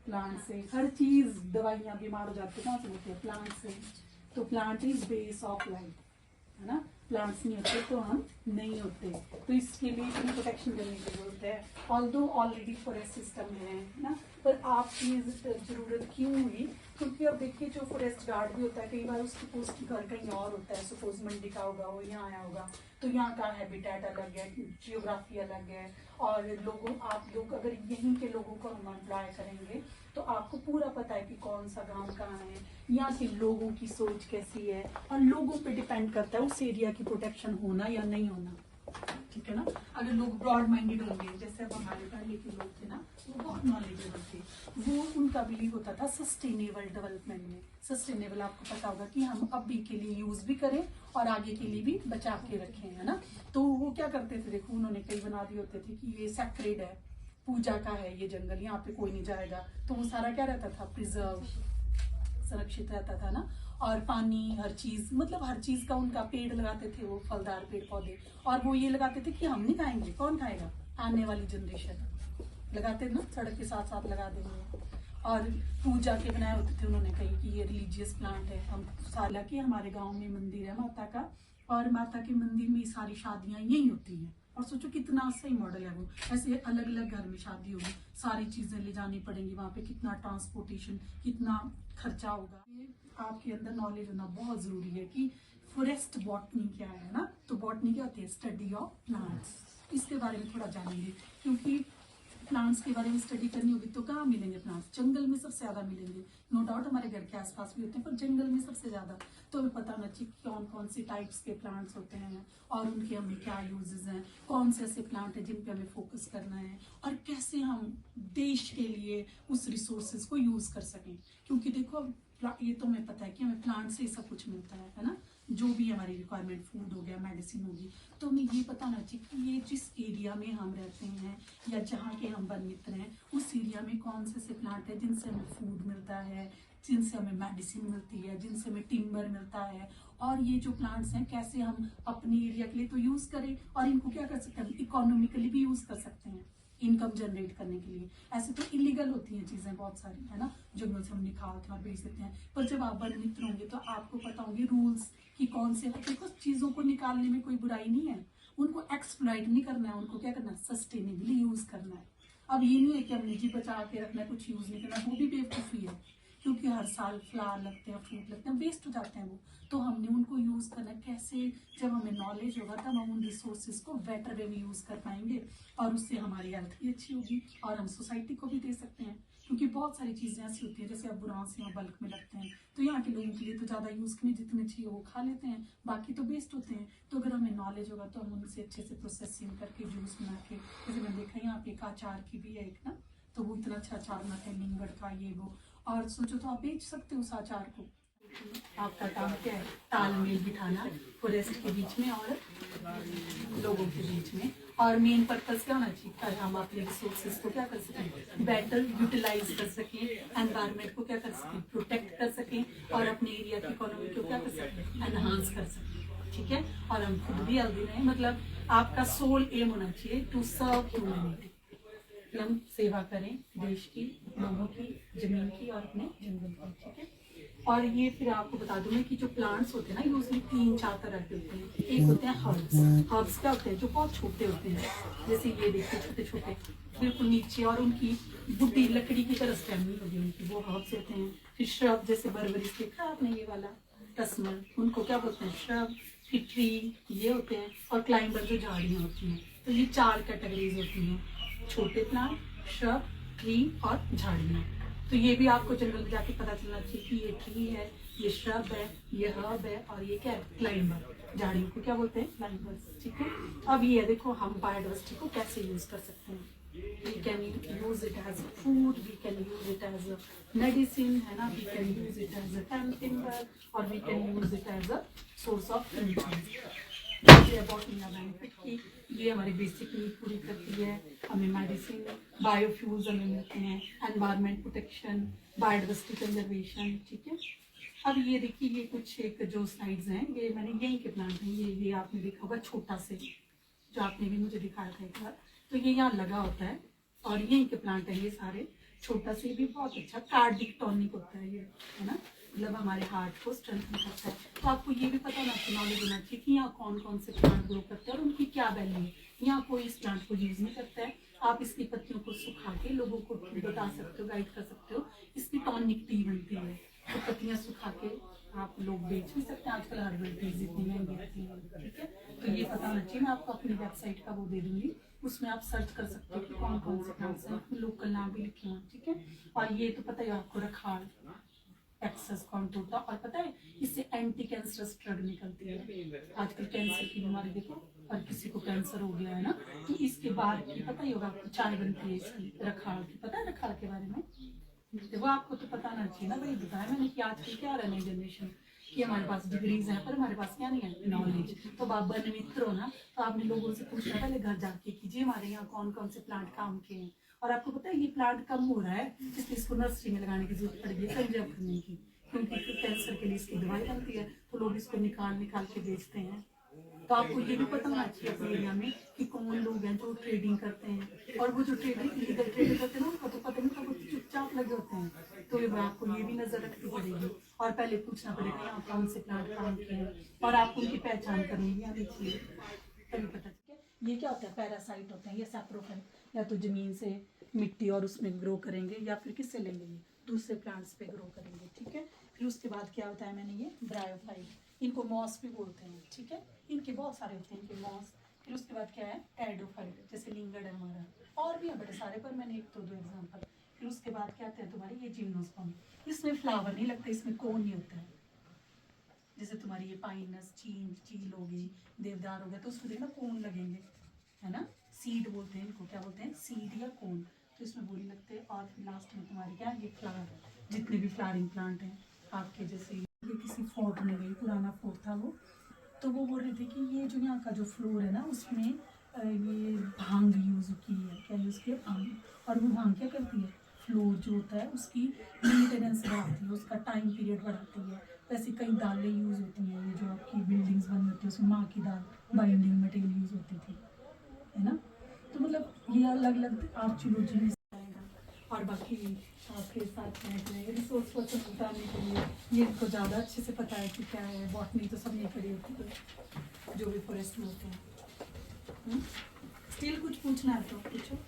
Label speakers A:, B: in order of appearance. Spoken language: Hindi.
A: प्लांट से हर चीज, दवाइयाँ बीमार हो जाती है कहाँ से होती है? प्लांट से। तो plant is base of life, है ना। प्लांट्स नहीं होते तो हम नहीं होते, तो इसके लिए इतनी प्रोटेक्शन देने की जरूरत है। ऑल्दो ऑलरेडी फॉरेस्ट सिस्टम है ना, पर आपकी जरूरत क्यों हुई? क्योंकि अब देखिए जो फॉरेस्ट गार्ड भी होता है, कई बार उसकी घर कहीं और होता है, सपोज मंडी का होगा, वो यहाँ आया होगा, तो यहाँ का हैबिटेट अलग है, जियोग्राफी अलग है, और आप लोग अगर यहीं के लोगों को हम एम्प्लॉय करेंगे तो आपको पूरा पता है कि कौन सा गांव कहाँ है, यहाँ के लोगों की सोच कैसी है, और लोगों पे डिपेंड करता है उस एरिया की प्रोटेक्शन होना या नहीं होना, ठीक है ना। अगर लोग ब्रॉड माइंडेड होंगे, जैसे अब हमारे पहले के लोग थे ना, वो बहुत नॉलेजेबल थे, वो उनका बिलीव होता था सस्टेनेबल डेवलपमेंट में। सस्टेनेबल आपको पता होगा कि हम अभी के लिए यूज भी करें और आगे के लिए भी बचा के रखें, है ना। तो वो क्या करते थे, देखो उन्होंने कई बना दिए होते थे कि ये सैक्रेड है, पूजा का है ये जंगल, यहाँ पे कोई नहीं जाएगा, तो वो सारा क्या रहता था? प्रिजर्व, सुरक्षित रहता था ना। और पानी, हर चीज, मतलब हर चीज का उनका, पेड़ लगाते थे वो, फलदार पेड़ पौधे, और वो ये लगाते थे कि हम नहीं खाएंगे, कौन खाएगा? आने वाली जनरेशन। लगाते ना, सड़क के साथ साथ लगा देंगे। और पूजा के बनाए होते थे उन्होंने कही कि ये रिलीजियस प्लांट है। हम साला कि हमारे गांव में मंदिर है माता का, और माता के मंदिर में सारी शादियां यही होती हैं। और सोचो कितना सही मॉडल है वो। ऐसे अलग अलग घर में शादी होगी, सारी चीजें ले जानी पड़ेंगी वहां पे, कितना ट्रांसपोर्टेशन, कितना खर्चा होगा। ये आपके अंदर नॉलेज होना बहुत जरूरी है कि फॉरेस्ट बॉटनी क्या है ना। तो बॉटनी क्या होती है? Study of plants. इसके बारे में थोड़ा जानेंगे, क्योंकि प्लांट्स के बारे में स्टडी करनी होगी तो कहाँ मिलेंगे प्लांट्स? जंगल में सबसे ज्यादा मिलेंगे। नो डाउट हमारे घर के आसपास भी होते हैं, पर जंगल में सबसे ज्यादा। तो हमें पता होना चाहिए कौन कौन से टाइप्स के प्लांट्स होते हैं और उनके हमें क्या यूजेस हैं, कौन से ऐसे प्लांट हैं जिन पे हमें फोकस करना है, और कैसे हम देश के लिए उस रिसोर्सेज को यूज कर सकें। क्योंकि देखो ये तो हमें पता है कि हमें प्लांट से ही सब कुछ मिलता है ना। जो भी हमारी रिक्वायरमेंट, फूड हो गया, मेडिसिन होगी, तो हमें ये पता होना चाहिए कि ये जिस एरिया में हम रहते हैं या जहाँ के हम वन मित्र हैं, उस एरिया में कौन से ऐसे प्लांट है जिनसे हमें फूड मिलता है, जिनसे हमें मेडिसिन मिलती है, जिनसे हमें टिम्बर मिलता है। और ये जो प्लांट्स हैं कैसे हम अपने एरिया के लिए तो यूज करें, और इनको क्या कर सकते हैं? इकोनॉमिकली भी यूज कर सकते हैं, इनकम जनरेट करने के लिए। ऐसे तो इलीगल होती हैं चीजें बहुत सारी, है ना, जंगल से हम निकाल के और बेच देते हैं, पर जब आप वन मित्र होंगे तो आपको पता होंगे रूल्स कि कौन से। देखो चीजों को निकालने में कोई बुराई नहीं है, उनको एक्सप्लॉइट नहीं करना है, उनको क्या करना है? सस्टेनेबली यूज करना है। अब ये नहीं है कि हमने जी बचा के रखना है, कुछ यूज नहीं करना, वो भी बेवकूफी है, क्योंकि हर साल फ्लावर लगते हैं, फ्रूट लगते हैं, वेस्ट हो जाते हैं वो। तो हमने उनको यूज करना कैसे? जब हमें नॉलेज होगा तब हम उन रिसोर्सेज को बेटर वे में यूज कर पाएंगे, और उससे हमारी हेल्थ भी अच्छी होगी और हम सोसाइटी को भी दे सकते हैं। क्योंकि बहुत सारी चीजें ऐसी होती है, जैसे अब बुरांस या बल्क में लगते हैं, तो यहाँ के लोगों के लिए तो ज्यादा यूज नहीं, जितने चाहिए वो खा लेते हैं, बाकी तो वेस्ट होते हैं। तो अगर हमें नॉलेज होगा तो हम उनसे अच्छे से प्रोसेसिंग करके जूस बना के, जैसे मैंने देखा यहाँ पे एक अचार की भी है एक ना, तो वो इतना अच्छा अचार बनाते हैं, नीमगढ़ का ये वो, और सोचो तो आप बेच सकते हो उस अचार को। आपका काम क्या है? तालमेल बिठाना फॉरेस्ट के बीच में और लोगों के बीच में। और मेन पर्पस क्या होना चाहिए? ताकि हम अपने रिसोर्सेज को क्या कर सकें? बेटर यूटिलाइज कर सकें, एनवायरनमेंट को क्या कर सकें? प्रोटेक्ट कर सकें, और अपने एरिया की इकोनॉमी को क्या कर सकें? एनहांस कर सकें, ठीक है। और हम खुद भी हेल्दी रहें, मतलब आपका सोल एम होना चाहिए टू सर्व ह्यूमैनिटी, हम सेवा करें देश की, लोगों की, जमीन की और अपने जंगल की, ठीक है। और ये फिर आपको बता दूं मैं कि जो प्लांट्स होते हैं ना, यूजली 3-4 तरह के होते हैं। एक होते हैं हर्ब्स। हर्ब्स क्या होते हैं? जो बहुत छोटे होते हैं, जैसे ये देखिए छोटे छोटे बिल्कुल नीचे, और उनकी बुटी लकड़ी की तरह स्टेम होगी उनकी, वो हर्ब्स होते हैं। फिर श्रब, जैसे बर्बरी देखा आपने ये वाला टसमल, उनको क्या बोलते हैं? श्रब। फिर ट्री ये होते हैं, और क्लाइंबर जो झाड़ियाँ होती हैं। तो ये 4 कैटेगरीज होती हैं, छोटे प्लांट, श्रब, ट्री और झाड़ियाँ। तो ये भी आपको जंगल में जाके पता चलना चाहिए कि ये ट्री है, ये श्रब है, ये हर्ब है, और ये क्या है? क्लाइंबर। झाड़ियों को क्या बोलते हैं? क्लाइंबर्स, ठीक है। अब ये देखो हम बायोडाइवर्सिटी को कैसे यूज कर सकते हैं। We can use it as food, we can use it as medicine, है ना, we can use it as timber, और we can use it as a source of income. Benefit की ये हमारी बेसिक नीड पूरी करती है, हमें मेडिसिन, बायोफ्यूल्स हमें मिलते हैं, एनवायरनमेंट प्रोटेक्शन, बायोडाइवर्सिटी कंजर्वेशन, ठीक है। अब ये देखिए, ये कुछ एक जो स्लाइड्स हैं, ये मैंने यहीं के प्लांट हैं, ये आपने देखा होगा छोटा से, जो आपने भी मुझे दिखाया था एक बार। तो ये यहाँ लगा होता है, और यहीं के प्लांट हैं ये सारे। छोटा से भी बहुत अच्छा कार्डिक टॉनिक होता है ये, है ना, मतलब हमारे हार्ट को स्ट्रेंथन करता है। तो आपको ये भी पता नॉलेज होना चाहिए कि यहाँ कौन कौन से प्लांट ग्रो करते हैं और उनकी क्या वैल्यू है। यहाँ कोई इस प्लांट को यूज नहीं करता है। आप इसकी पत्तियों को सुखा के लोगों को बता सकते हो, गाइड कर सकते हो। इसकी टॉनिक टी बनती है, तो पत्तियां सुखा के आप लोग बेच भी सकते हैं। आजकल हर्बल टीज इतनी महंगी रहती है, ठीक है। तो ये पता होना चाहिए। मैं आपको अपनी वेबसाइट का वो दे दूंगी, उसमें आप सर्च कर सकते हो कि कौन कौन से प्लांट्स हैं, लोकल नाम भी लिखे हैं, ठीक है। और ये तो पता है आपको, रखाल एक्सेस काउंट होता, और पता है इससे एंटी कैंसरस ड्रग निकलती है। आजकल कैंसर की बीमारी देखो, और किसी को कैंसर हो गया है ना, तो इसके बाद की पता ही होगा आपको, चाय बनती है इसकी, रखाल की। पता है रखाल के बारे में? देखो आपको तो पता ना चाहिए ना भाई, बताया मैंने कि आजकल क्या रहा नई जनरेशन कि हमारे पास डिग्रीज है पर हमारे पास क्या नहीं है, नॉलेज। तो आप बन मित्र हो ना, तो आपने लोगों से पूछना पहले घर जाके कि जी हमारे यहाँ कौन कौन से प्लांट काम के हैं। और आपको पता है ये प्लांट कम हो रहा है, इसलिए इसको नर्सरी में लगाने की जरूरत पड़ गई है, कंजर्व करने की, क्योंकि कैंसर के लिए इसकी दवाई बनती है, तो लोग इसको निकाल निकाल के बेचते हैं। तो आपको ये भी पता होना चाहिए अपने एरिया में कि कौन लोग हैं जो ट्रेडिंग करते हैं, और वो जो ट्रेडिंग लीगल ट्रेडिंग करते हैं ना, उनका तो पता नहीं, वो चुपचाप लगे होते हैं। तो ये आपको ये भी नजर रखनी पड़ेगी, और पहले पूछना पड़ेगा यहाँ कौन से प्लांट काम के हैं, और आपको उनकी पहचान करनी भी आनी चाहिए, तभी पता चले। ये क्या होता है, पैरासाइट होते हैं ये सैप्रोफाइट, या तो जमीन से मिट्टी और उसमें ग्रो करेंगे, या फिर किससे लेंगे, ये दूसरे प्लांट्स पे ग्रो करेंगे, ठीक है। फिर उसके बाद क्या होता है, मैंने ये ब्रायोफाइट, इनको मॉस भी बोलते हैं, ठीक है। इनके बहुत सारे होते हैं इनके मॉस। फिर उसके बाद क्या है, एडोफाइट, जैसे लिंगड है हमारा, और भी है बड़े सारे, पर मैंने एक तो दो एग्जाम्पल। फिर उसके बाद क्या आते हैं तुम्हारे ये जिम्नोस्पर्म, इसमें फ्लावर नहीं लगता, इसमें कोन नहीं होता है। जैसे तुम्हारी ये पाइनस, चील होगी, देवदार हो गया, तो उसमें देखना कोन लगेंगे, है ना। सीड बोलते हैं इनको, क्या बोलते हैं, सीड या कोन, तो इसमें बोली लगते हैं। और फिर लास्ट में तुम्हारे क्या, ये फ्लावर, जितने भी फ्लावरिंग प्लांट हैं आपके, जैसे ये किसी फोर्ट में गई, पुराना फोर्ट था वो, तो वो बोल रहे थे कि ये जो यहाँ का जो फ्लोर है ना, उसमें ये भांग यूज़ की है, क्या यूज़ किया, भांग। और वो भांग क्या करती है, फ्लोर जो होता है उसकी मेंटेनेंस बढ़ाती है, उसका टाइम पीरियड बढ़ाती है। वैसे कई दालें यूज़ होती हैं, ये जो आपकी बिल्डिंग्स बनी होती है उसमें माँ की दाल बाइंडिंग मटेरियल यूज़ होती थी, है ना। तो मतलब ये अलग अलग आर्चियोलॉजी में आएगा। और बाकी आपके साथ में रिसोर्स पर्सन बताने के लिए ये इनको ज़्यादा अच्छे से पता है कि क्या है, बॉटनी तो सब नहीं करी होती है जो भी फॉरेस्ट में होते हैं। स्टिल कुछ पूछना है तो पूछो।